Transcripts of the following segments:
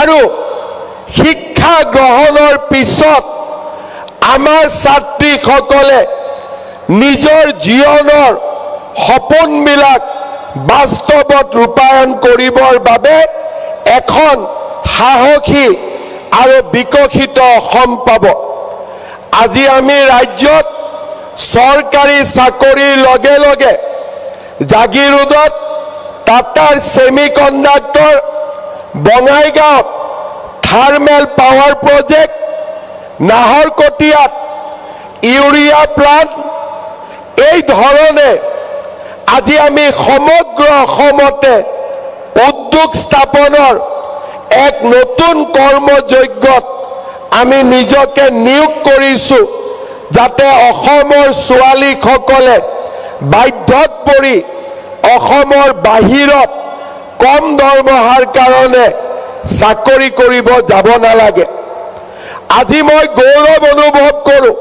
আৰু শিক্ষা গ্ৰহণৰ পিছত আমাৰ ছাত্ৰীসকলে নিজৰ জীৱনৰ সপোনবিলাক বাস্তৱত ৰূপায়ণ কৰিবৰ বাবে এখন সাহসী আৰু বিকশিত অসম পাব। আজি আমি ৰাজ্যত চৰকাৰী চাকৰিৰ লগে লগে জাগিৰোডত টাটাৰ ছেমিকণ্ডাক্টৰ, বঙাইগাঁৱত থাৰ্মেল পাৱাৰ প্ৰজেক্ট, নাহৰকটীয়াত ইউৰিয়া প্লাণ্ট, এই ধৰণে আজি আমি সমগ্ৰ অসমতে উদ্যোগ স্থাপনৰ এক নতুন কৰ্মযজ্ঞত আমি নিজকে নিয়োগ কৰিছোঁ, যাতে অসমৰ ছোৱালীসকলে বাধ্যত পৰি অসমৰ বাহিৰত কম দৰমহাৰ কাৰণে চাকৰি কৰিব যাব নালাগে। আজি মই গৌৰৱ অনুভৱ কৰোঁ,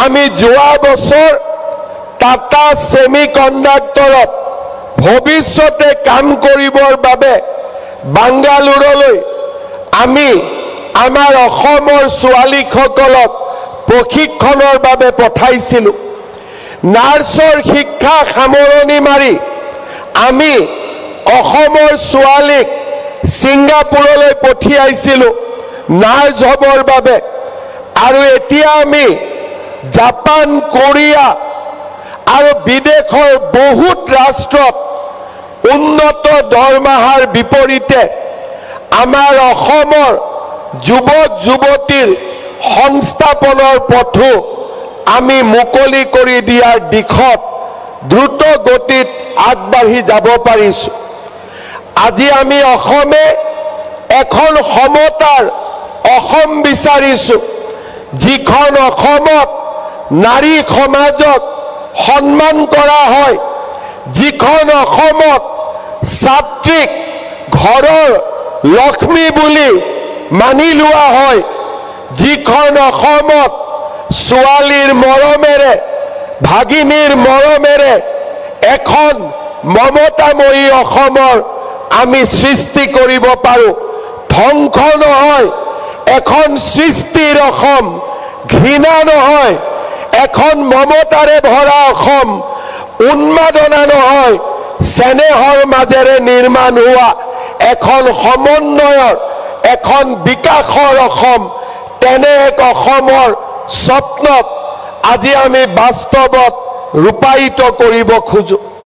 আমি যোৱা বছৰ টাটা ছেমিকণ্ডাক্টৰত ভৱিষ্যতে কাম কৰিবৰ বাবে বাংগালুৰুলৈ আমি আমাৰ অসমৰ ছোৱালীসকলক প্ৰশিক্ষণৰ বাবে পঠাইছিলোঁ। নাৰ্ছৰ শিক্ষা সামৰণি মাৰি আমি অসমৰ ছোৱালীক ছিংগাপুৰলৈ পঠিয়াইছিলোঁ নাৰ্ছ হ'বৰ বাবে, আৰু এতিয়া আমি জাপান, কোৰিয়া আৰু বিদেশৰ বহুত ৰাষ্ট্ৰত উন্নত দৰমহাৰ বিপৰীতে আমাৰ অসমৰ যুৱক যুৱতীৰ সংস্থাপনৰ পথো আমি মুকলি কৰি দিয়াৰ দিশত দ্ৰুত গতিত আগবাঢ়ি যাব পাৰিছোঁ। আজি আমি অসমে এখন সমতাৰ অসম বিচাৰিছোঁ, যিখন অসমত নাৰী সমাজক সন্মান কৰা হয়, যিখন অসমত ছাত্ৰীক ঘৰৰ লক্ষ্মী বুলি মানি লোৱা হয়, যিখন অসমত ছোৱালীৰ মৰমেৰে, ভাগিনীৰ মৰমেৰে এখন মমতাময়ী অসমৰ আমি সৃষ্টি কৰিব পাৰোঁ। ধ্বংস নহয়, এখন সৃষ্টিৰ অসম, ঘৃণা নহয়, এখন মমতাৰে ভৰা অসম, উন্মাদনা নহয়, চেনেহৰ মাজেৰে নিৰ্মাণ হোৱা এখন সমন্বয়ৰ, এখন বিকাশৰ অসম। তেনে এক অসমৰ স্বপ্নক আজি আমি বাস্তৱত ৰূপায়িত কৰিব খোজোঁ।